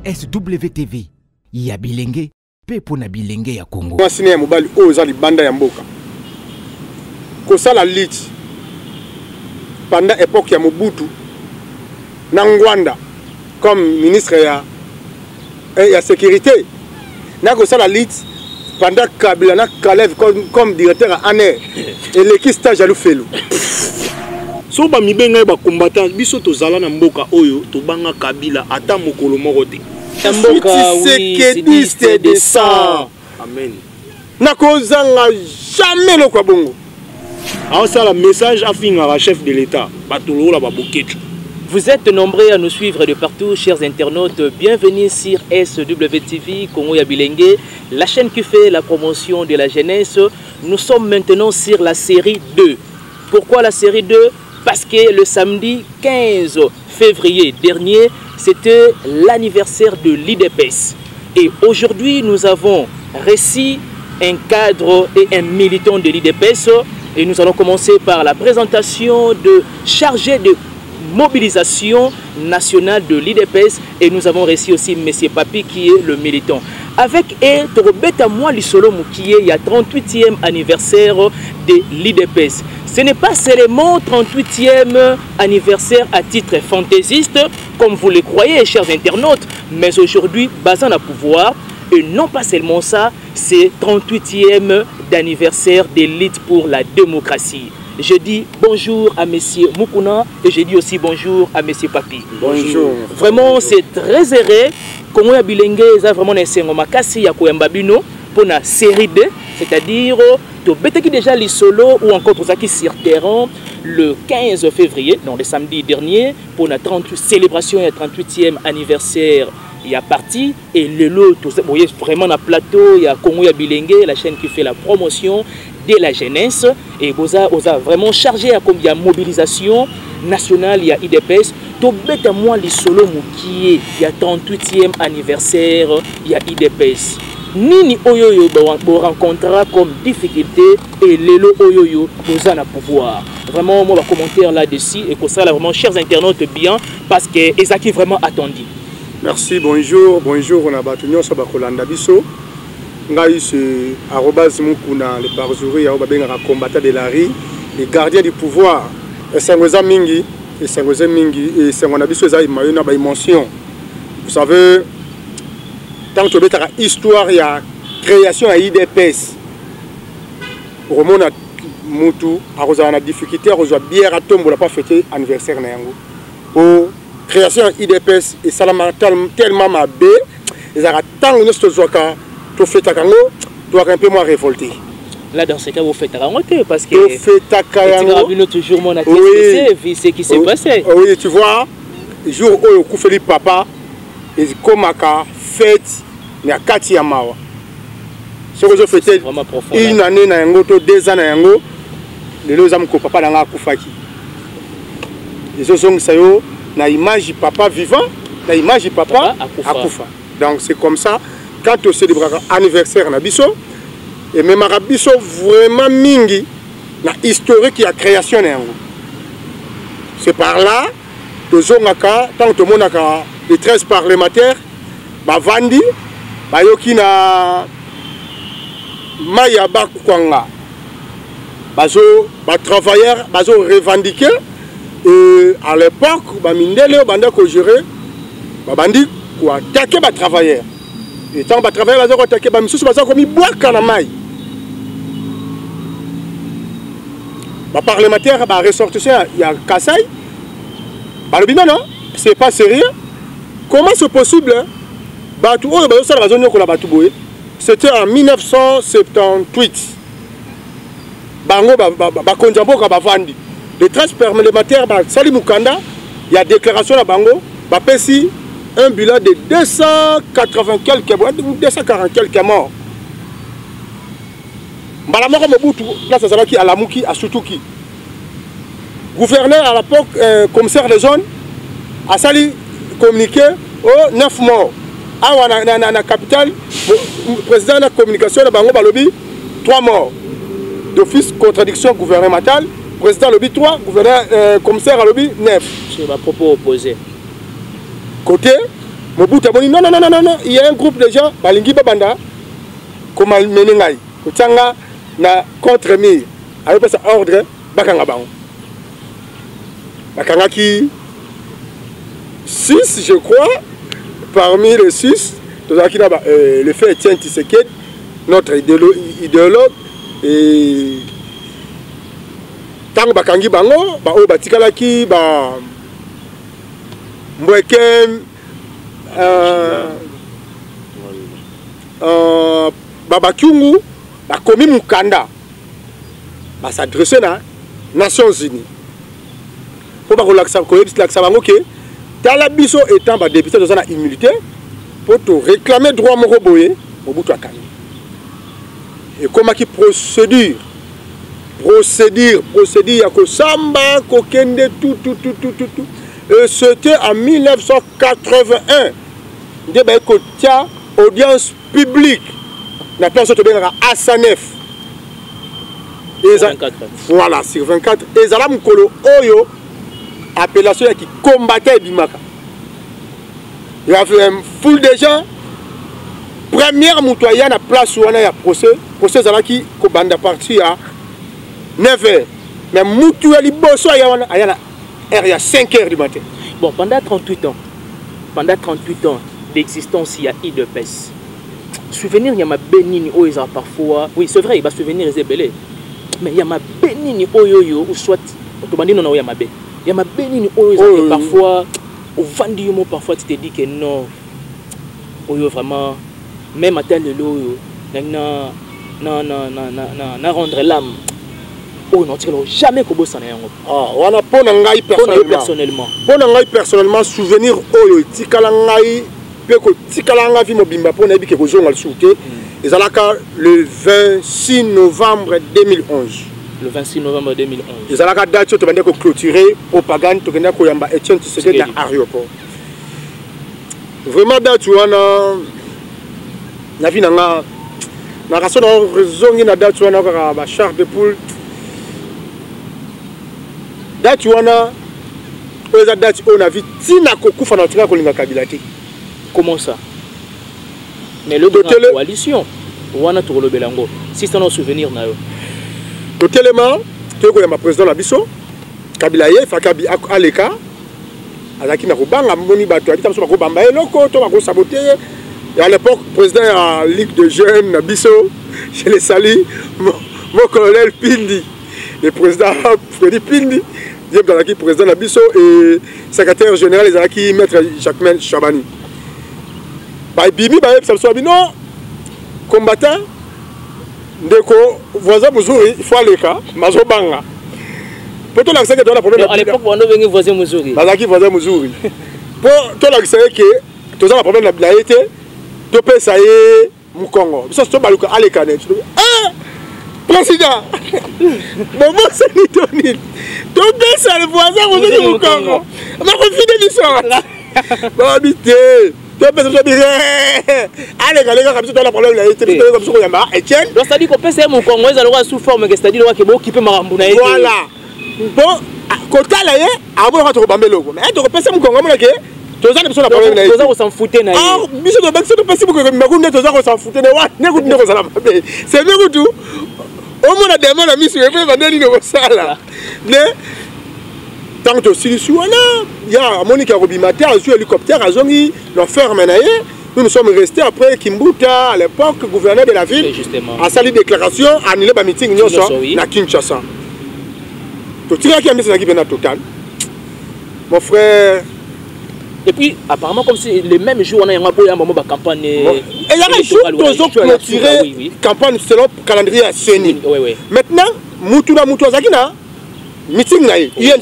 SWTV ya bilenge pe pona bilenge ya Congo. Mwasine ya mobali oza libanda ya mboka. Kosala lit pendant époque ya Mobutu na Ngwanda comme ministre ya sécurité. Na kosala lit pendant Kabila na Kalev comme directeur à ANER et l'équipe stage à Lufelu. So ba mibenga ba combattant biso tozala na mboka oyo tobanga Kabila ata mokolo moko te. Mboka oui, c'est de sang. Amen. Nakozanga jamais le kwa bongo. Alors ça, le message à finir à chef de l'État. Vous êtes nombreux à nous suivre de partout, chers internautes. Bienvenue sur SWTV Congo Yabilengue, la chaîne qui fait la promotion de la jeunesse. Nous sommes maintenant sur la série 2. Pourquoi la série 2? Parce que le samedi 15 février dernier, c'était l'anniversaire de l'IDPS. Et aujourd'hui, nous avons reçu un cadre et un militant de l'IDPS. Et nous allons commencer par la présentation de chargé de mobilisation nationale de l'IDPS. Et nous avons reçu aussi M. Papi qui est le militant. Avec Torobeta Moi Lisolo Moukié, il y a 38e anniversaire de l'IDPS. Ce n'est pas seulement 38e anniversaire à titre fantaisiste, comme vous le croyez, chers internautes, mais aujourd'hui, basant à pouvoir. Et non pas seulement ça, c'est 38e d'anniversaire de lutte pour la démocratie. Je dis bonjour à M. Mukuna et je dis aussi bonjour à M. Papi. Bonjour. Vraiment, c'est très heureux. Comment ya bilenge a vraiment un makasi ya koyambabino pour la série 2, c'est-à-dire qui déjà les solos ou encore pour ça qui sur terrain le 15 février, non le samedi dernier, pour la célébration et 38e anniversaire. Il y a parti et le lot, vous voyez vraiment dans le plateau, il y a Congo Yabilengue, la chaîne qui fait la promotion de la jeunesse. Et vous avez vraiment chargé à combien de mobilisation nationale, il y a IDPS. Tout bête à moi, les solos qui il y a 38e anniversaire, il y a IDPS. Nini oyoyo vous rencontrera comme difficulté et le lot oyoyo vous en a pouvoir. Vraiment, moi, je vais commenter là-dessus et que ça, là, vraiment, chers internautes, bien, parce que c'est qui vraiment attendu. Merci, bonjour, bonjour, on a battu nous sur Bakolanda Bisso. Ngai c'est arrobas Mukuna, les Barzouri, les combattants de la rue, les gardiens du pouvoir. Et Sangoza Mingi, et Sangoza Mingi, et Sangona Bisso, ils ont une émotion. Vous savez, tant que tu as une histoire, il y a création à IDPS. Au moment où Moutou a une difficulté, à rejoindre bière à tombe, on n'a pas fêté l'anniversaire. Création IDPS et Salama tellement ma bé, ils ont tant de choses que fait Takango, doit un peu moins révolté. Là, dans ce cas, vous faites à parce que vous faites Takango. Toujours mon attention, vu ce qui s'est passé. Oui, tu vois, le jour où vous faites papa, et comme à fête, il y a 4 Yamawa. Ce que je fais une année, 2 ans, les deux hommes que papa n'a pas Koufaki. Les autres sont na image papa vivant, na image papa akufa. Donc c'est comme ça, quand on célèbre l'anniversaire na biso, et même à biso vraiment mingi, na historique et la création na yango. C'est par là, tant que monde a les 13 parlementaires, ba vandi, ba yoki na maya bakwanga, bazo ba travailleurs, bazo revendiquer. Et à l'époque, Mindele, Banda ko géré, Bandi ko attaquer les travailleurs. Et tant que les travailleurs ont attaqué, les gens ont mis bois kanamai. Les parlementaires, les ressortissants, il y a Kassai. Non, c'est pas sérieux. Comment c'est possible? C'était en 1978. Bango, Bakonjambo, Bavandi. Les 13 parlementaires, Sali Mukanda, il y a déclaration à Bango, Bapesi, un bilan de 240 quelques morts. Balamoko Mobutu, là ça s'appelle qui Alamuki, à Sutuki. Gouverneur à l'époque, commissaire de zone, a Sali communiqué aux 9 morts. À la capitale, président de la communication de Bango Balobi, 3 morts. D'office contradiction gouvernementale. Président lobby 3, gouverneur commissaire à lobby 9. C'est ma propos opposé. Côté Mobutu aboni non, il y a un groupe de gens, balingi babanda, comme menengai, kutanga na contre-mire, avec sa ordre, bakanga bango. Bakanga qui 6, je crois, parmi les 6, le fait Etienne Tshisekedi, notre idéologue, et tant bakangi bango, ba o batikalaki, ba Mbweken, Babakyungu, bakomi mukanda, ba s'adresser na Nations Unies. Pour ba relaxer bango ke tala biso étant ba député dans la immunité pour te réclamer droit moko boye Mobutu akani. Et comment qui procédure ya ko samba ko kende tout. Et c'était en 1981. De ba ko tia audience publique na place to benga Asanef. Voilà, sur 24 et zala mukolo oyo appellation qui combattait Bimaka. Il y avait une foule de gens. Première moutoyenne à place où on a un procès. Procès qui commande parti à 9h. Mais moutoyenne bosso il y a 5h du matin. Bon, pendant 38 ans d'existence, il y a IDPS. Souvenir, il y a ma bénigne où ils ont parfois. Oui, c'est vrai, il va souvenir les ébélés. Mais il y a ma bénigne ou soit. Il y a ma bénigne. Il y a ma bénigne parfois, au vendu parfois tu te dis que non, vraiment, même à tel lieu, na rendre l'âme. Oh non, tu n'as jamais qu'on s'en est. Ah, on a pas n'angai personnellement. Pas n'angai personnellement souvenir oyo tikalangai peko tikalanga vi mobimba pour nabi ke kozonga le souté. Et ça le 26 novembre 2011. Le 26 novembre 2011. Ils ont la date où ils ont clôturé propagande, ils ont koyamba Etienne Tshisekedi dans l'aéroport. Vraiment date où on a vu na raison na date où on a ba char de poule. Date où on a date où on a vu tina kokufa na tina kolinga kabilati. Comment ça? Mais le grand coalition, on a tout le belango. Si c'est un souvenir na yo. Totalement, tu es le président Labiso, Kabila Ye, Fakabi Aleka, Alaki Nakubanga, Moni Bato, Abitam Bamba, Loko, Tomako Saboté, et à l'époque, président de la Ligue de Jeunes Nabiso, je les salue, mon colonel Pindi, le président Freddy Pindi, président Nabiso et secrétaire général des Alaki, maître Jacquemin Chabani. Bimi, non, combattant. Ndeko voisin Muzuri, il faut aller là, Mazobanga. Pour toi, la problème. À l'époque, on a voisin Muzuri. Mazaki voisin Muzuri. Pour toi, la que tu as un problème de la été, tu peux ça y est, Mukongo. Ça, c'est Baluka Alekane. Ah, président. Maman, c'est Nitonil. Tu peux ça le voisin Muzuri Mukongo. Ma refus de l'histoire. Bon, habité. C'est-à-dire qu'on peut essayer mon Congo, sous forme que c'est-à-dire qu'il peut m'arambouner. Voilà. Bon, quand tu as là, avant de te bamber logo. Mais tu peux essayer mon Congo, tu as besoin de problème. Tu as s'en foutre. Ah, monsieur de Baxter, tu peux essayer que s'en foutre. C'est mieux que tout. Au moins, la demande a mis sur le fait de ça. Mais tant que si il y a Monica Robimata, un hélicoptère, à Zongi, leur ferme. Nous sommes restés après Kimbuta, à l'époque, gouverneur de la ville, à saluer déclaration, à annuler le meeting à Kinshasa. Tout ce qui a mis ça total. Mon frère. Et puis, apparemment, comme si le même jour, on a un moment de campagne. Et il y a un jour, nous avons clôturé campagne selon le calendrier à Seni. Maintenant, Moutouna Zakina. Meeting là, il y a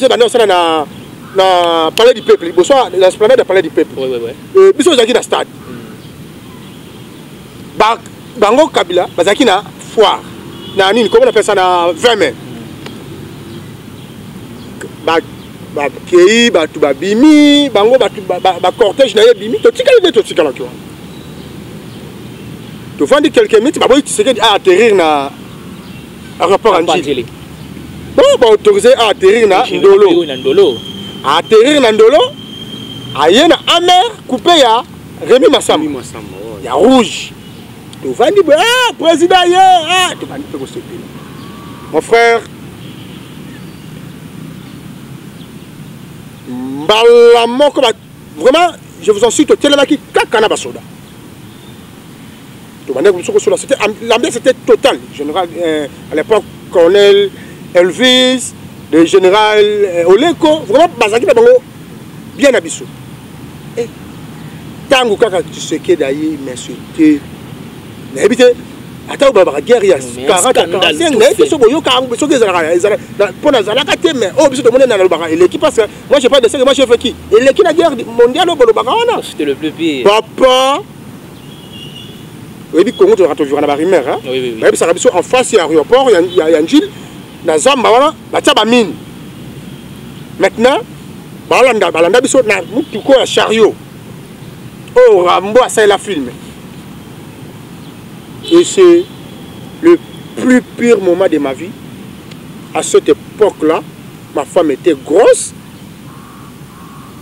un palais du peuple, l'esplanade du palais du peuple. Biso zaki na stade. Bango Kabila, bazaki na foire. Na nini, comment on appelle ça na 20 mai. Kei, batu bimi, bango cortège na bimi, to tika la tu. Tu vends quelques minutes, tu sais à atterrir na aéroport Anjili. Bon, autorisé à atterrir na Ndolo. À atterrir na Ndolo, à y a amer coupé ya Rémi Massamba. Il y a rouge. Tu vas dire, ah, président, ah, tu vas dire, mon frère, vraiment, je vous en cite au Télémaki, Kakana Basoda. L'ambiance était totale. Général, à l'époque, colonel Elvis, le général Oleko, vraiment, Bazaki Babango, bien abissé. Et Tango Kaka, tu sais que d'ailleurs, mais c'était. Mais habité, attends, la guerre, il y a 40 45, mais il faut que l'équipe passe. Moi, je n'ai pas de ça, moi, je fais qui? Et l'équipe de la guerre mondiale, c'était le plus pire. Papa. Oui, Congo, tu vas toujours la rivière. Oui. En face, il y a l'aéroport, il y a un gîte. Dans Zamba, voilà, il y a mine. Maintenant, balanda biso na mutuko ya chariot. Oh, Rambo a ça la film. Et c'est le plus pire moment de ma vie. À cette époque-là, ma femme était grosse.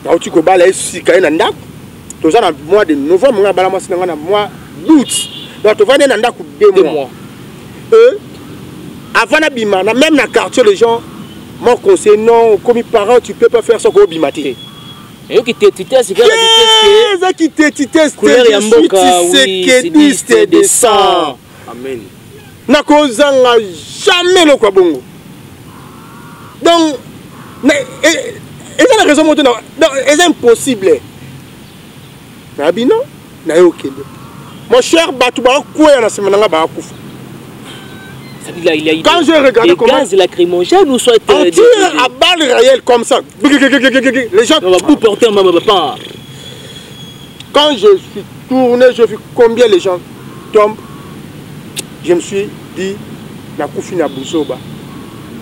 Na utiko bala esi kaina ndak. Toza na mois de novembre, nga bala mwasi na mois d'août. Donc tu vas aller dans 2 mois. Avant d'abima, même dans le quartier, les gens m'ont conseillé non, comme parent, tu ne peux pas faire ça comme bimati. Et qui t'es c'est quoi la vitesse qui t'es couleur yamboka, oui, c'est de sang. Amen. Na kozanga jamais le quoi bongo. Donc, et ça la raison maintenant, c'est impossible. Na bino, na yoke. Mon cher Batouba, quoi est-ce que quand j'ai regardé comment gaz lacrymogène ou soit on tire à balles réelles comme ça, les gens vous porter un papa. Quand je suis tourné, je vu combien les gens tombent. Je me suis dit na kufi na buzoba.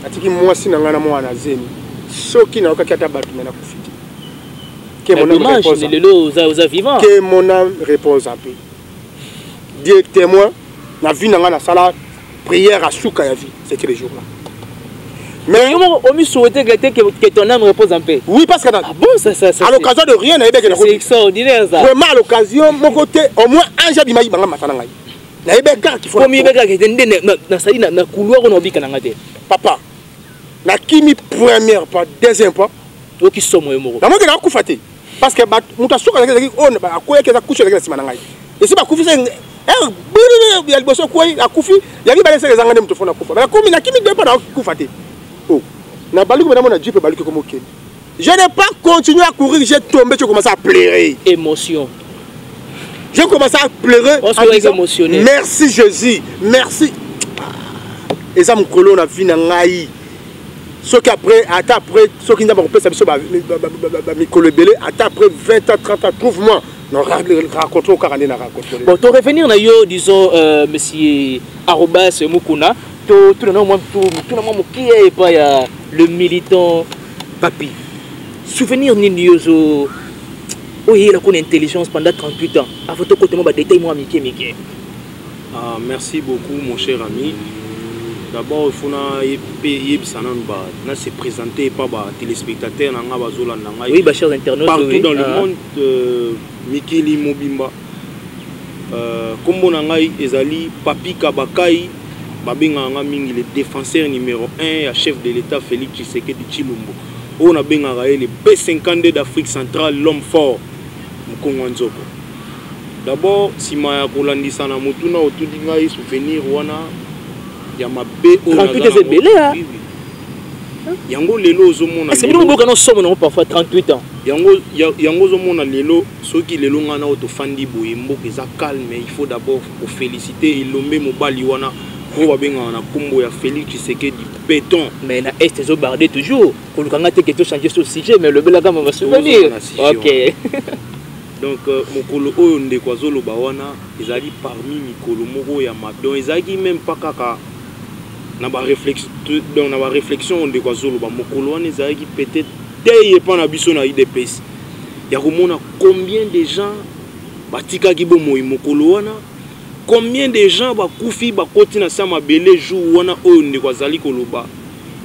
Atiki moi si na ngana moi na zeni. Soki na okaki ata batu na kufi. Que mon âme repose. Que mon âme repose en paix. Dieu témoin, la vie n'a pas sala prière à souka ya vie, c'était les jours là. Mais on me souhaitait que ton âme repose en paix. Oui, parce que ah bon, ça à l'occasion de rien, c'est extraordinaire ça. Vraiment à l'occasion, mon côté au moins un jour d'image banga matana ngai. Na ebeka ki faut. Comme ibeka que na sali na couloir on obika na ngate. Papa. Na kimi première pas deuxième pas. O ki somo yemo. Na mo ke na kufate. Parce que muta souka na on ba akoya ke za kusha na sima na ngai. Et si ba kufisa il y a le bosso quoi la koufi il y a les angles de mutofona kufa mais comme na kimi depa na kufate oh na baluko na mona jipe baluko comme ok je n'ai pas continué à courir, j'ai tombé, j'ai commencé à pleurer émotion j'ai commencé à pleurer en disant, émotionné merci Jésus merci et ça me colonne la vie na ngai ce qu'après après ce qui n'a pas repéré ça biso ba mi kolebele après 20 ans 30 ans trouve-moi. Non, raconte-le au Karané, raconte-le. Bon, pour revenir à yo, disons, monsieur Arobas Mukuna, tout le monde qui est pas le militant Papi. Souvenir ni yozo, il a une intelligence pendant 38 ans. À votre côté, moi, détail moi, Mickey. Ah, merci beaucoup, mon cher ami. D'abord, il faut se présenter par les téléspectateurs. Oui, chers internautes. Partout dans le monde, Mikili Mobimba. Comme on a ezali Papi Kabakai, le défenseur numéro 1, chef de l'État Félix Tshisekedi Tshilombo. On a bien le B52 d'Afrique centrale, l'homme fort, Mkongo Nzoko. D'abord, si je suis en Motuna, je suis souvenir il y a ma B. 38 c'est belé, hein? Yango lelo ozomona. Est-ce que nous avons sommes parfois 38 ans? Yango ozomona lelo, ceux qui lelo ngana otofandi boye mboka eza calme, mais il faut d'abord féliciter Ilombe Mobali wana pour benga na kombo ya Félix Tshisekedi béton. Mais na est zo bardé toujours. Pour le kanga te que changer ce sujet mais le belaga va se souvenir. OK. Donc mokolo oyo ndeko azoloba wana ezali parmi mikolo moko ya mabdon ezali même pas kaka na ba réflexion de quoi zolo ba mokolo wana ezali peut-être teye pa na biso na IDPS ya komona combien de gens batika ki bomoyi mokolo wana combien de gens bakufi bakoti na sama belé jour wana oyo ndeko azali koloba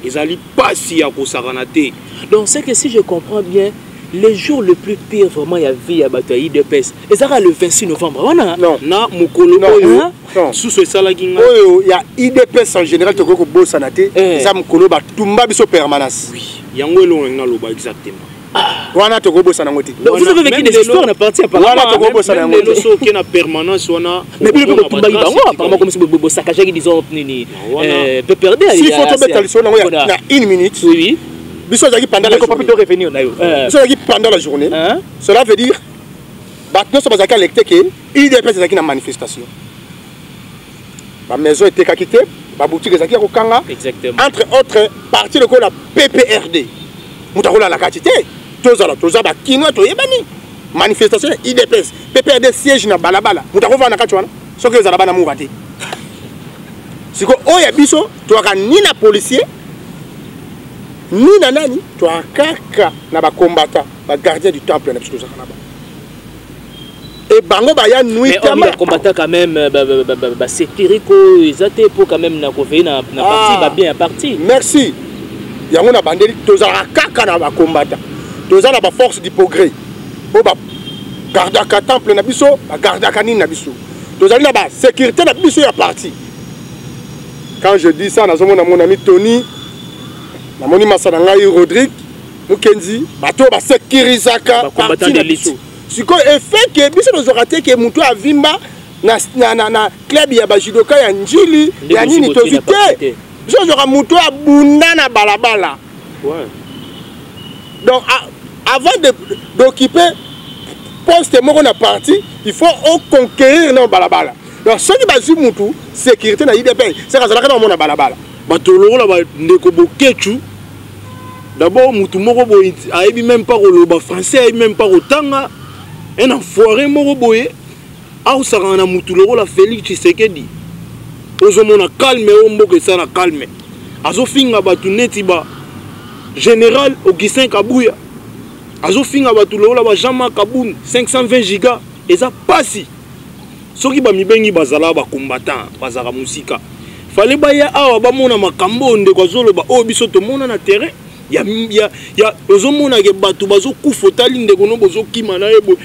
ezali pasi ya kosakana te. Donc c'est que si je comprends bien le jour le plus pire vraiment il y avait à bataille de pes et ça le 26 novembre voilà non na mukolo non sous ce salaginga il y a IDPS en général to ko bo sanate ça mukolo ba tumba biso permanence oui yango elo na loba exactement wana to ko bo sana ngoti vous avez vécu des histoires na partie apparemment wana to ko bo sana ngoti le so ke na permanence wana mais puis le tumba bango apparemment comme si bo saccagé disons nini peut perdre si faut to betali so na une minute oui biso zaki pendant la journée revenir na yo biso zaki pendant la journée cela veut dire batno so bazaka lecte que IDPS zaki na manifestation ba maison était kakité ba boutique zaki ko kanga exactement entre autres partie de la PPRD mutakola la kakité toza ba kinwa to yebani manifestation IDPS PPRD siège na balabala mutakova na kachwana soki ezala bana muvate siko oya biso to ka ni na policier ni na nani to akaka na ba combattant ba gardien du temple na biso za kana ba et bango ba ya nuit mais on combattant quand même ba sécurité ils étaient pour quand même na koveiller na partie ba bien parti merci yango na bandeli toza kaka na ba combattant toza na ba force du progrès po ba gardaka temple na biso ba gardaka nini na biso toza na ba sécurité na biso ya parti. Quand je dis ça, nous avons mon ami Tony, mon ami Massanangaï Rodrigue, Mukenzi, bateau ba sécurisaka combattant d'élite. Si quoi effet que biso nous raté que muto avimba na club ya ba judoka ya njili ya nini to vite. Biso aura muto abunda na balabala. Ouais. Donc avant d'occuper poste moko na parti, il faut conquérir na balabala. Donc ceux qui basent mutu sécurité na IDP, c'est quand ça na mona balabala. Batolo la ba ndeko bokechu. D'abord mutu moko boy aibi même pas le français, aibi même pas otanga. Un enfoiré moko boye. A usaka na mutu loko la Félix Tshisekedi. Ozomona calme omboke ça na calme. Azo finga batu neti ba général Augustin Kabuya. Azo finga batu loko la ba Jean-Marc Kaboun 520 giga et ça passe. Soki ba mibengi bazala ba combattant bazaka musika. Fallait ba ya awa ba mona makambo ndeko zolo ba o biso to mona na terrain. Ya ozomona ke batu bazo kufotali ndeko no bozo kima na ebo.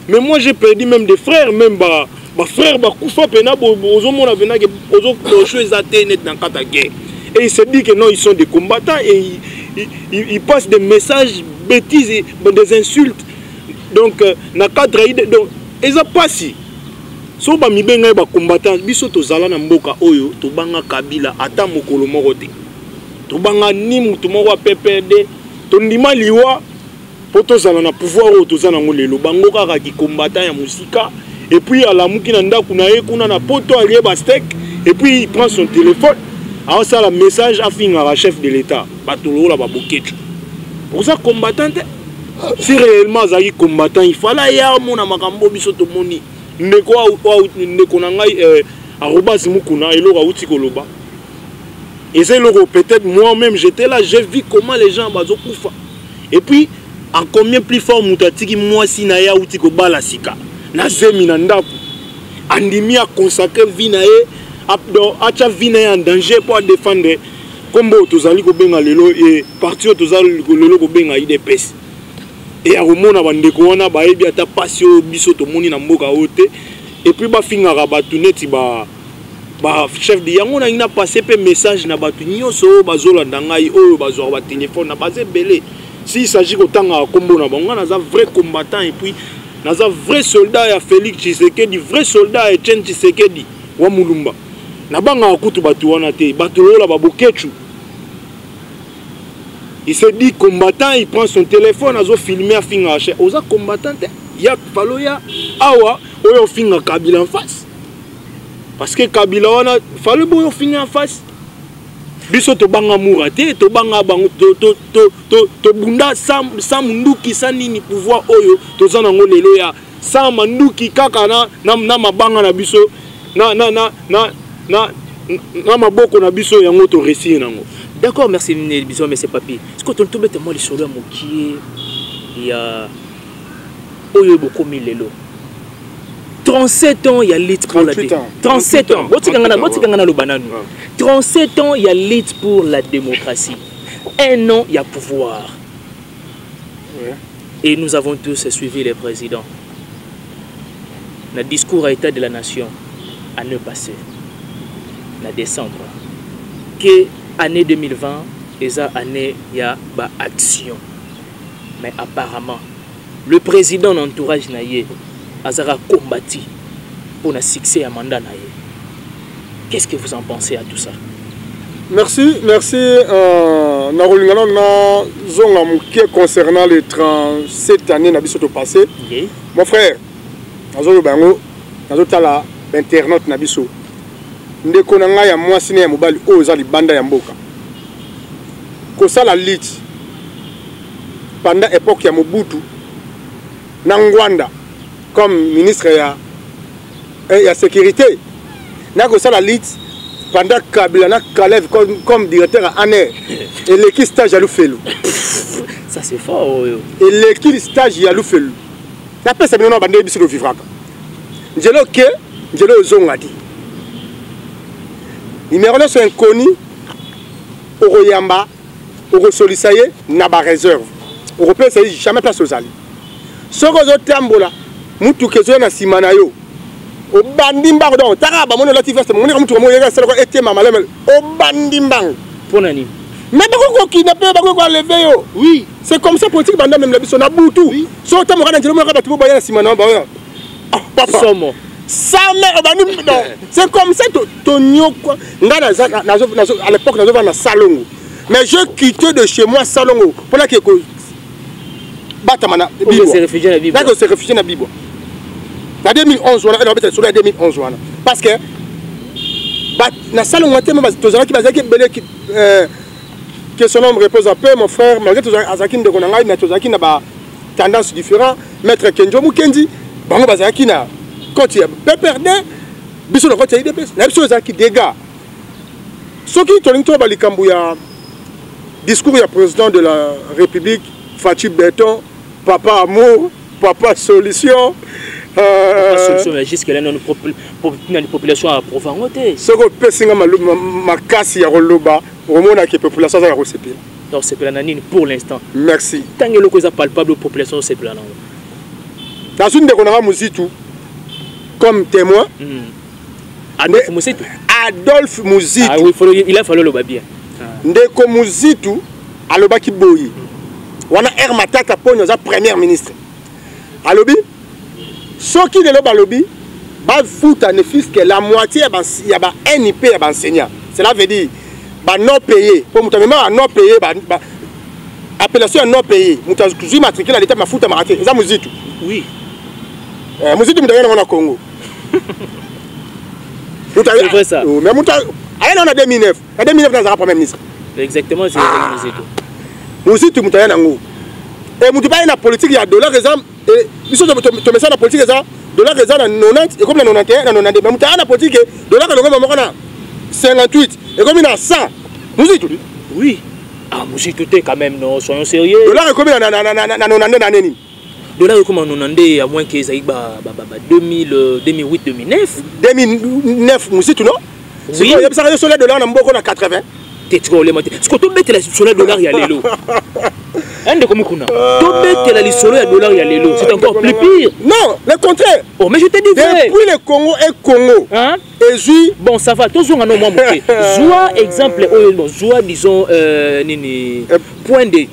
Mais moi j'ai perdu même des frères, même ba frère ba kufa pena ozomona vena ke ozo choses à net dans kata guerre. Et il se dit que non, ils sont des combattants et ils passent des messages bêtises et des insultes. Donc na cadre donc ils a passé. So ba mibenga ba combattant biso to zala na mboka oyo to banga Kabila ata mokolo moko te. To banga ni mutu moko PPD to ndima liwa poto zala na pouvoir o to zana ngolelo bango kaka ki combattant ya musika et puis ala muki na ndaku na ye kuna na poto alié ba steak et puis il prend son téléphone a ça la message a finga la chef de l'état batolo la ba boketu. Pour ça combattant si réellement zaki combattant il fallait ya mona makambo biso to moni ndeko na ngai arobas mukuna eloko auti koloba et c'est le peut-être moi-même j'étais là j'ai vu comment les gens bazo kufa et puis en combien plus fort mutatiki moi si na ya auti ko bala sika na zemi na ndaku andimi a consacrer vie na ye acha vie na en danger pour défendre kombo tozali ko benga lelo et parti tozali lelo ko benga IDPS. Et à Romona bandeko wana ba ebi ata passion biso to moni na mboka ote et puis ba finga ka batu neti ba chef de yango na ina passer pe message na batu nyoso bazolanda ngai oyo bazwa ba téléphone na baze belé si il s'agit ko tanga kombo na bango na za vrai combattant et puis na za vrai soldat ya Félix Tshisekedi vrai soldat ya Etienne Tshisekedi wa Mulumba na banga akutu batu wana te batu lola ba bokechu. Il se dit combattant, il prend son téléphone, il a filmé à finga. Oza combattant, il y a Faloya, Awa, Oyo finga Kabila en face. Parce que Kabila wana, Falo Boyo finga en face. Biso to banga mourate, to banga bango, to bunda sa munduki sa nini pouvoir Oyo, to zana ngolelo ya sa manduki kaka na mabanga na biso, na maboko na biso yango to réussir nango. D'accord, merci Bison, mais c'est papi. Est-ce que tu as tout moi les solos à Mokié? Il y a Oyo beaucoup milelo. 37 ans, il y a lutte pour la démocratie. 37 ans. 37 ans, il y a lutte pour la démocratie. 1 an, il y a pouvoir. Ouais. Et nous avons tous suivi les présidents. Le discours à l'état de la nation, année passée, en décembre, que année 2020, et ça année, il y a action. Mais apparemment, le président d'entourage naïe a combattu pour le succès à mandat naïe. Qu'est-ce que vous en pensez à tout ça? Merci. Concernant les 37 années qui passé, mon frère, l'internaute Nabiso, ndeko na ngai ya mwasi ne ya mobali oyo za libanda ya mboka. Kosala lit pendant époque ya Mobutu na Ngwanda comme ministre ya sécurité. Na kosala lit pendant Kabila na Kalev comme directeur à ANER. Et l'équipe stage à Loufelu. Ça c'est fort. Et l'équipe stage à Loufelu. La paix c'est bien non bandé biso vivra. Njelo ke, njelo zongadi. Numéro 9 sont inconnus au Royamba, au Solisaye, na ba réserve. Européen c'est jamais place aux alliés. Soko zo tambola, mutu kezo na simanayo. O bandimba do, taraba mono lati feste, mono mutu mo yega selo ko ete mama leme. O bandimba. Pour nani? Mais bako ki na pe bako ko lever yo. Oui, c'est comme ça politique banda même la biso na butu. Oui. So tamora na njelo mo ka batu bo ya simanayo ba. Ah, papa. Somo. Ça, c'est comme ça, à l'époque, nous avons un salon. Mais je quittais de chez moi salon. Pour la que Batamana, Bibo. C'est réfugié à Bibo. C'est réfugié à Bibo. En 2011, on a sur la 2011. Parce que, dans le salon, on a dit que son nom repose un peu, mon frère, malgré tout Azakin de Gonanga, mais tout Azakin a tendance différente. Maître Kenjo Mukendi, Bango Bazakina. Quand il y a peu perdu, biso le côté IDPS, la chose qui dégâts. Ce qui est en discours du président de la République, Fatih Béton, papa amour, papa solution. Papa solution, mais jusqu'à là, la population a profangoté. Ce que peut-être ma casse ya roloba, au moment où la population a reçu. Donc c'est pour pour l'instant. Merci. Tant que le cause palpable, la population c'est plan. Dans une des qu'on Mouzitou comme témoin. Adolphe Mouzitou. Ah oui, il a fallu le bien. Ndeko Mouzitou, alobaki boyi. Wana Matata Pogno za premier ministre. Alobi, ce qui est le balobi, va foutre ne fils que la moitié il y a un NIP et enseignant. Cela veut dire bah non payé. Pour moi même non payé appellation non payé. Muta toujours matriculé à l'état ma foutre maraté. Ça Mouzitou. Oui. Mouzitou m'donne au Congo. C'est vrai ça. Mais Mouta on a 2009. En 2009 dans un premier ministre. Exactement, c'est Mouzitou. Mouzitou m'donne en et Moutou pas une politique il y a dollar exemple et ils sont te mets ça la politique ça dollar exemple à 90 et comme la 91 la 92 mais Mouta la politique dollar le moment on a 58 et comme il a 100 Mouzitou. Oui. Ah Mouzitou t'es quand même non soyons sérieux. Dollar comme na 92 année. Dollar comme on a à moins que ça 2008 2009. 2009 Mouzitou non? Oui. Il y a ça sur le dollar na mboko na 80. T'es trop le matin. Ce que tu mets sur le dollar il y a l'élo. Un de comme kuna. Tu mets la sur le dollar il y a l'élo. C'est encore plus pire. Non, le contraire. Oh mais je te dis vrai. Depuis le Congo et Congo. Hein? Et je bon ça va. Tous on a nos membres. Joie exemple joie disons nini point de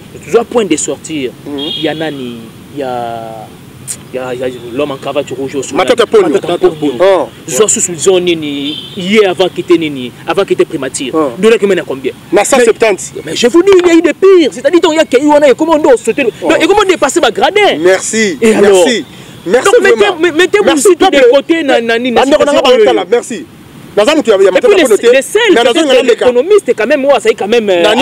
sortir. Il y a nani il y a l'homme en cravate rouge au Matata Pogno. Joie sous zone nini hier avant quitter primature. Dollar qui mène à combien? Na 170. Mais je vous dis il y a eu des pires. C'est-à-dire il y a qu'il y a comment on sauter et comment dépasser ma gradin. Merci. Et alors, merci. Mettez Mouzitou de côté merci. Les seuls économistes quand même moi ça quand même à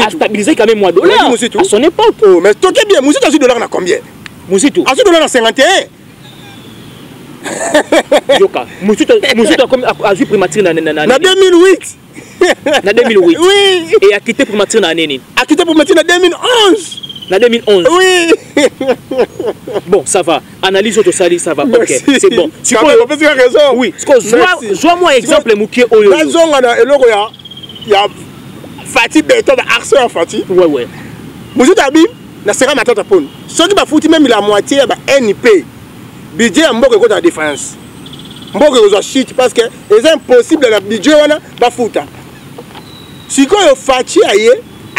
stabiliser quand même moi dollar à son époque. Oh mais toi bien Mouzitou a eu dollar à combien? Mouzitou a eu dollar à 51. Yoka Mouzitou a eu primature na 2008. Na 2008. Oui. Et a quitté primature na nini? A quitté primature na 2011. Na 2011. Oui. Bon, ça va. Analyse auto sali, ça va. OK, c'est bon. Tu as raison. Oui. Joue moi exemple Mouké Oyo. Dans zone eloko il y a Fatih Béton Arsenal Fatih. Ouais. Mouzitou abi na sera matata pone. Ceux qui bafuti même la moitié ba NP. Budget ya mboka ko ta défense. Mboka ko shit parce que c'est impossible na budget wana bafuta. Sikoyo fachi aye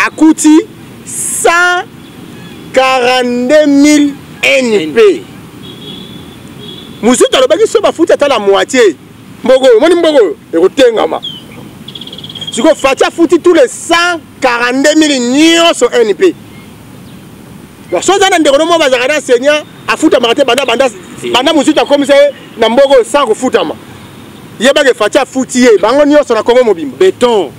akuti 142 000 NP. Musuta lobaki so bafuta ta la moitié. Mbogo, moni mbogo ekotengama. Sikoyo fachi afuti tous les 142 000 nions sur NP. La chose à ndeko mo bazaka enseignant afuta marate banda musuta comme ça na mbogo sans refutama. Yebake facha futiye bango nyonso na Congo mobimba. Béton.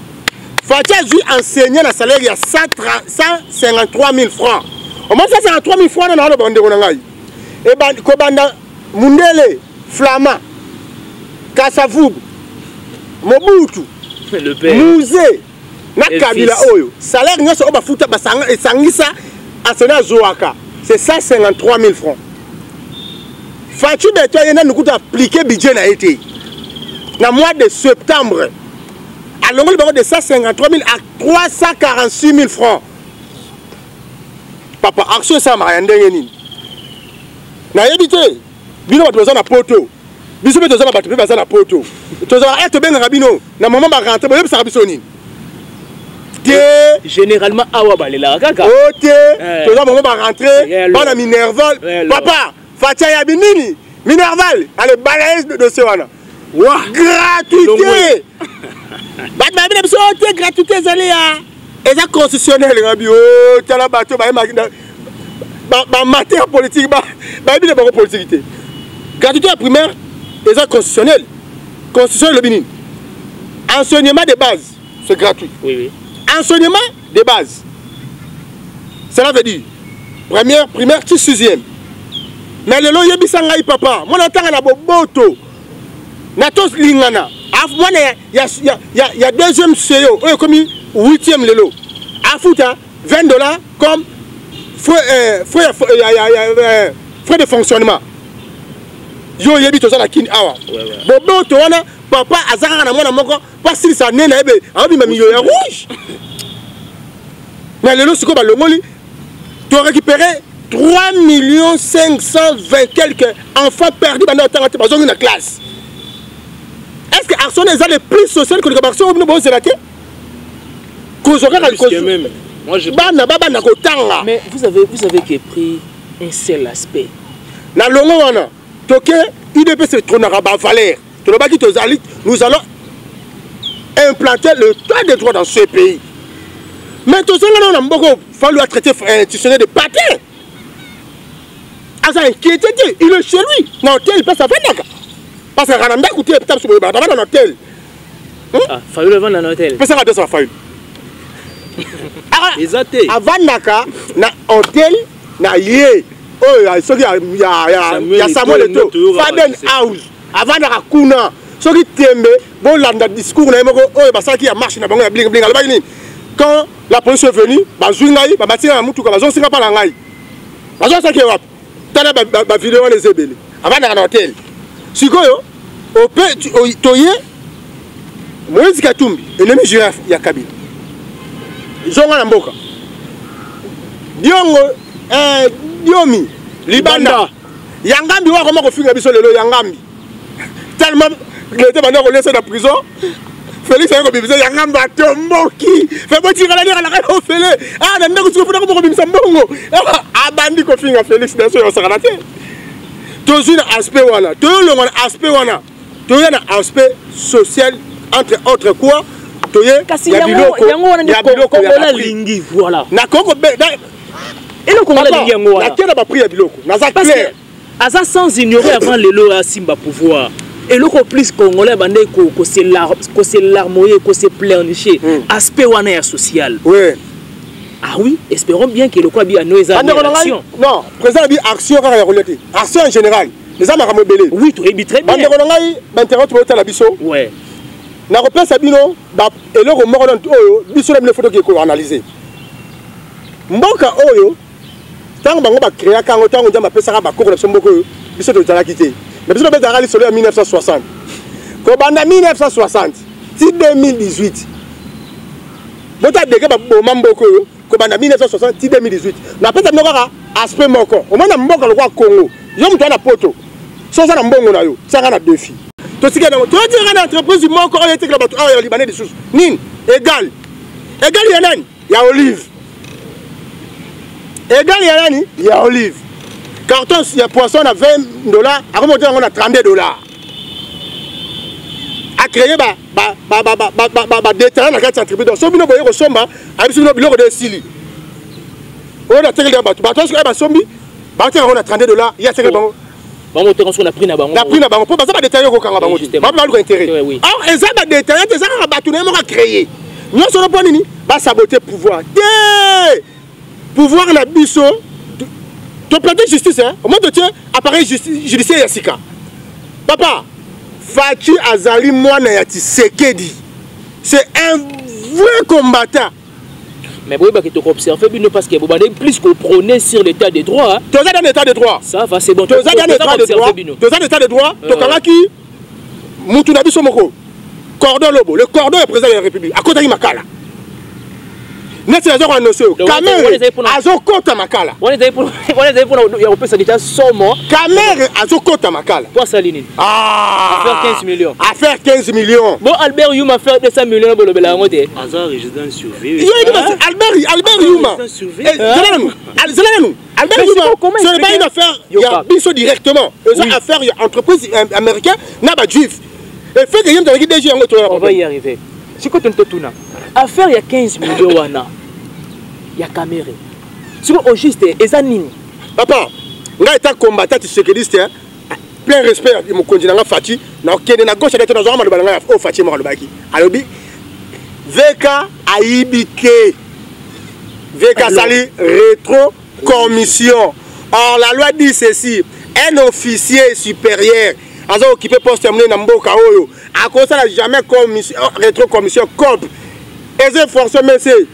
Facha ju enseignant na salaire ya 153 000 francs. Au moins 153 000 francs na lo ndeko na ngai. E ba ko banda Mundele, Flama, Kasavubu, Mobutu, le père Musée, na Kabila oyo. Salaire nyonso o bafuta basanga esangisa enseignant Zoaka. C'est 153 000 francs. Fachi Beto yena nous appliqué budget na été. Dans le mois de septembre, à l'ongole de 153 000 à 346 000 francs. Papa, action ça m'a rien donné. Na yebite, bino ba besoin na poto. Biso beto za na ba besoin na poto. To za être ben rabino, na maman ba rentrer, ba yebisa biso nini. Généralement awa balela kaka. OK, to za maman ba rentrer, ba na Minerval. Papa, Fatia ya binini, Minerval, allez balayer de dossier wana. Wa gratuité. Ba ba biso OK gratuité zali ya. Eza constitutionnel ngabi oh, tala bato ba ba matière politique ba bien de politique. Gratuité à primaire, eza constitutionnel. Constitutionnel le binin. Enseignement de base, c'est gratuit. Oui oui. Enseignement de base. Cela veut dire première, primaire, 6e. Mais le long yebisa ngai papa, mon entanga na boboto. Na tos lingana. Moi il y a deuxième CEO, comme 8e lelo. Afuta $20 comme frais de fonctionnement. Yo yebi to za kin awa. Boboto wana papa azaka na mwana moko pas si ça nena ebe, abi ma milieu rouge. Mais lelo siko ba longoli tu as récupéré 3 520 quelques enfants perdus pendant temps dans une classe. Est-ce que Arson est le plus social que le Cabarso ou non c'est la tête? Même. Moi je mais vous avez pris un seul aspect. Na longo wana toke IDP se tronera ba valeur. Nous allons implanter le droit de droit dans ce pays. Mais tout ça on a beaucoup fallu traiter institutionnel de patin. Asa inquiété, il est chez lui. Non, il passe à Vanaka. Parce que Rananda coûté peut-être sur le bar dans l'hôtel. Ah, fallu le vendre dans l'hôtel. Parce que ça fallu. Avant Naka, na hôtel, na yé. Oh, il y a Samuel Eto'o, Faden House. Avant Naka Kuna, ceux qui t'aiment, bon, là, discours, oh, ça qui a marché, na bango, bling bling. Quand la police est venue, bah, Zungaï, bah, Matina, la Moutou, bah, Zon Singa pas la Ngaï. Bah, Zon Singa pas. T'as la vidéo, les ébélés. Avant Naka hôtel. Si quoi, au peu, toye, Moïse Katumbi, ennemi girafe, il y a Kabila. Zonga na mboka Diongo Diomi Libanda Yangambi wa comment kofinga biso lelo Yangambi tellement il était maintenant laissé dans prison Félix a bibisa Yangambi atomboki fait bon tirer la lire la ko fele ah na ndeko tiko ko bimisa mbongo abandi kofinga Félix dans so sakalate toujours aspect wana to le aspect wana to y a un aspect social entre autres quoi. Kasi yango wana ni Kongola lingi voilà. Na Kongo et le Kongola lingi yango wana. Na kena ba priya biloko. Na za clair. Asa sans ignorer avant le lo à Simba pouvoir. Et le plus Congolais bande ko se larmoyer ko se pleurnicher aspect wana ya social. Oui. Ah oui, espérons bien que le quoi bien nous action. Non, présent bi action ka ya relati. Action en général. Les hommes à mobile. Oui, tu es très bien. Bande ko ngai bantero to ta la biso. Ouais. Na repère Sabino, et le mort dans Oyo, biso les photos qui est analysé. Mboka Oyo, tant que on va créer quand on va appeler ça ba cour de Mboko, biso de la quitter. Mais biso de la solo en 1960. Ko banda 1960, si 2018. Bota dégâts ba Mboko, comme en 1960 2018 na pesa nokaka aspect moko au moins na mboka le Congo yo mtu ana poto so ça na mbongo na yo ça na défi to sika na to dire na entreprise moko o yete la bato a libanais des sous nini égal ya nani ya olive égal ya nani ya olive carton ya poisson à $20 à remonter on a $32 à créer détaillant la carte attribuée donc so bino boye ko somba abi bino biloko de sili on a tel de bato so ba sombi ba te on a $32 ya tel bango bango te on a pris na bango pour ça ba détailler ko kanga bango ba ba ko intérêt or eza ba détaillant te ça ka bato na mo ka créer nous sommes pas nini ba saboter pouvoir pouvoir la biso to planter justice hein au moins de tiens appareil judiciaire ya sika papa Fatou Azali Mwana ya Tshisekedi c'est un vrai combattant. Mais vous voyez que tu observes parce que vous allez plus qu'on prôner sur l'état des droits. Tu es dans l'état de droit. Ça va, c'est bon. Tu es dans l'état de droit. Tu es dans l'état de droit. Tu es qui Moutunabi Somoko. Cordon Lobo. Le cordon est président de la République. À côté de Makala. Net c'est azoko annoncé. Kamere azokota Makala. On les a pour il y a peut déjà somme. Kamere azokota Makala. Toi Saline. Ah. Faire 15 millions. À faire 15 millions. Bon Albert Youma faire 200 millions pour le Belangote. Hasard résident surveillé. Albert Youma. Albert Youma. Ce n'est pas une affaire. Il y a biso directement. Une affaire entreprise américaine n'a pas juif. Et fait que yem déjà on va y arriver. Si quoi tu te tournes. Affaire il y a 15 millions wana. Il y a caméra. Si au juste ezanini. Papa, nga état combattant sécuriste hein. Plein respect de mon candidat Fati, na kende na gauche na zoma balanga o Fati mo lobaki. Alobi VK aibike. VK sali rétro commission. Or la loi dit ceci, un officier supérieur azo occupé poste terminé na mboka oyo. A cause ça jamais commission rétro commission COP. Et forcément c'est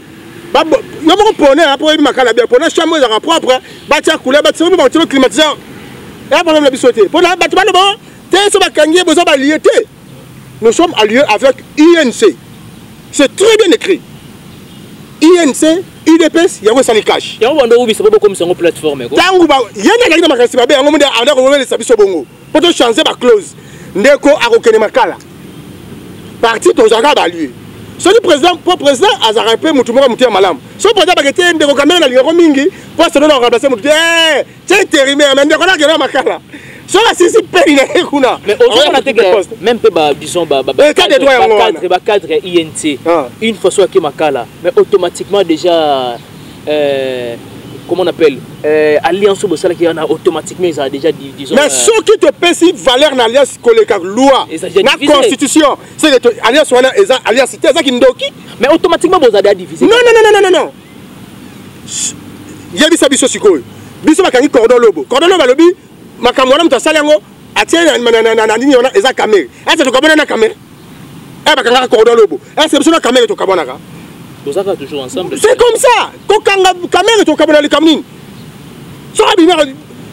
ba yo mo pone après makala bien pone chambre ya propre ba tia couleur ba tia ba climatiseur. Et problème la bisoté. Pour la bâtiment le bon, t'es sur ma cangier besoin de liété. Nous sommes alliés avec INC. C'est très bien écrit. INC, IDPS, il y a un salicage. Il y a un endroit où il serait comme sur une plateforme. Tango ba, il y a un gars qui m'a cassé ma belle, on m'a dit on va les sabiso bongo. Pour te changer ma clause. Ndeko a reconnu ma cala. Parti ton jaga ba lui. Ce président, pour président, a zarapé Moutoumora Moutia Malam. Ce président a été un caméra dans le mingi pour se donner à remplacer Moutia. C'est terrible, mais Ndeko a gagné ma cala. Sur la saisie peine, mais aujourd'hui, même pas, disons, cadre INT, une fois soit qui Makala, mais automatiquement déjà, comment on appelle, alliance au Bossala qui en a automatiquement, ils ont déjà dit, disons. Mais ce qui te pèse valeur dans l'alliance collective, loi, la constitution, c'est l'alliance alliance, c'est ça qui nous doki. Mais automatiquement, vous avez divisé. Non. Il y a des sabisos sikoy. Biso makangi cordon lobo. Cordon lobo lobi. Makamwana mtasalango atie na nini ona eza caméra. Est-ce que tu connais na caméra? Eh bakanga cordon lobo. Est-ce que na caméra to kabona ka? Tout ça toujours ensemble. C'est comme ça. Kokanga caméra to kabona li kamnini. So abima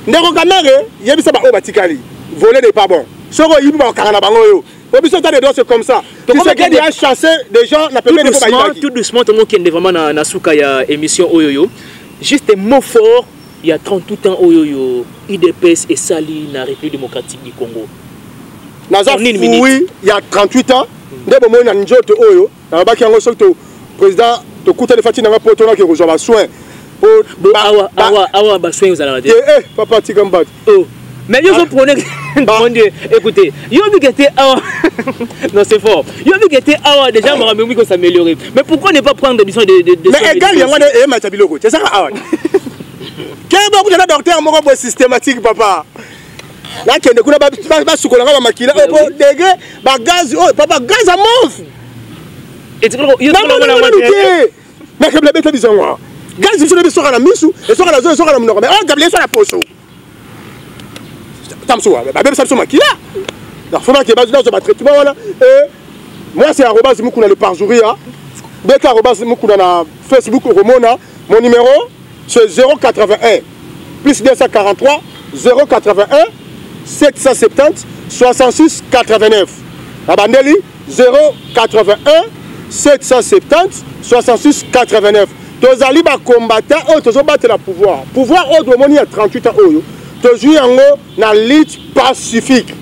ndeko caméra yebisa ba o batikali. Voler n'est pas bon. Soko yibi ba kanga na bango yo. Obiso ta des doigts c'est comme ça. Tu sais qu'il y a chassé des gens na pembe de tout doucement tout le monde qui est vraiment na suka ya émission oyoyo. Juste un mot fort. Il y a 38 ans, IDPS et Sali dans la République démocratique du Congo. Oui, il y a 38 ans, dès le moment où il y a un président de Kouta de Fatih n'a pas pu rejoindre soin. Papa Tigambat. Mais ils prenez. Mon Dieu, écoutez, ils ont vu que c'était non, c'est fort. Ils ont vu que c'était déjà, on a que s'améliorer. Mais pourquoi ne pas prendre des décisions de. Mais égal, il y a un match c'est ça. Quel est le docteur systématique, papa? Là, qui est le sucre, la maquille, gaz, papa, gaz à mauve. Et tu mais comme la bête disant, gaz, ils sont les soirs à la mise, et soirs à la zone, soirs à la nord. Mais on gagne sur la poche. Tamsoua, la bête, ça se maquille là. Il faut qu'il y ait dans un traitement. Moi, c'est arrobas Moukouna le parjouria. Bête arrobas Moukouna na Facebook, Romona. Mon numéro, c'est 081 plus 243 081 770 66 89. Abandeli 081 770 66 89. tozali ba combattant oyo tozobatela la pouvoir oyo tomoni ya 38 ans oyo tozwi yango na lutte pacifique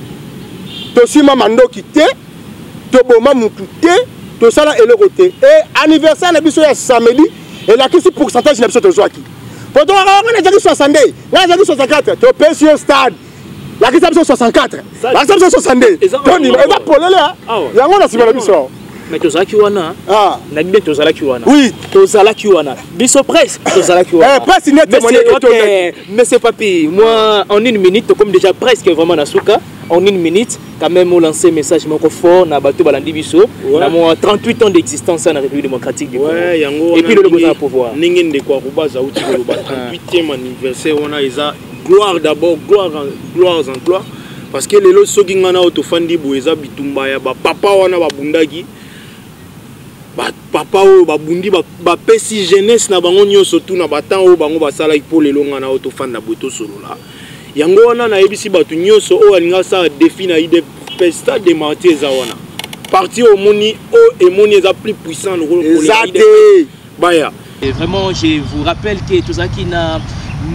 tosima mandoki te toboma mutu te tosala eloko te et anniversaire na biso ya samedi elakisi pourcentage na biso tozwaki po tokaka ngana ezaki 60 ngana ezaki 64 topesi yo stade lakisa biso 64 lakisa biso 62 tonima eza polele yango na nsima na biso. Mais tozalaki wana na bien tozalaki wana oui tozalaki wana biso presse tozalaki wana presse net mais c'est papi moi en une minute comme déjà presque vraiment na suka en une minute quand même on lancer message moko fort na bato balandi biso na mo 38 ans d'existence en République démocratique du Congo et puis le besoin de pouvoir ningi ndeko akubaza uti ko ba 38e anniversaire wana eza gloire d'abord gloire en gloire parce que lelo soki ngana otofandi boeza bitumba ya ba papa wana babundaki papa oyo babundi bapesi jeunesse na bango nyonso tu na batan oyo bango basala ipo lelo ngana oyo tofanda boye tosolola yango wana nayebisi bato nyonso oyo alinga asala défi na ide pesta de marti eza wana parti omoni oyo emoni eza plus puissant baya. Vraiment je vous rappelle que tozaki na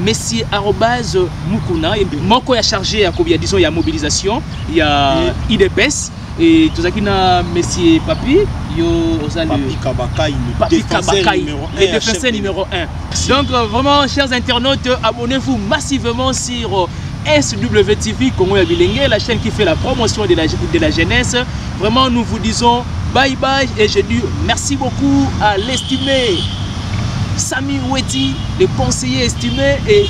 Messi arrobase Mukuna moko ya chargé ya kobia disons ya mobilisation ya IDPS et tozaki na Messi Papi yo ozali Papi Kabakai le défenseur numéro 1. Donc vraiment chers internautes, abonnez-vous massivement sur SWTV Congo ya Bilenge, la chaîne qui fait la promotion de la jeunesse. Vraiment nous vous disons bye bye et je dis merci beaucoup à l'estimé Sami Oueti, le conseiller estimé, et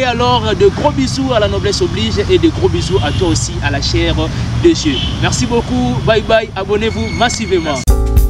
alors de gros bisous à la noblesse oblige et de gros bisous à toi aussi à la chair de Dieu. Merci beaucoup, bye bye, abonnez-vous massivement. Merci.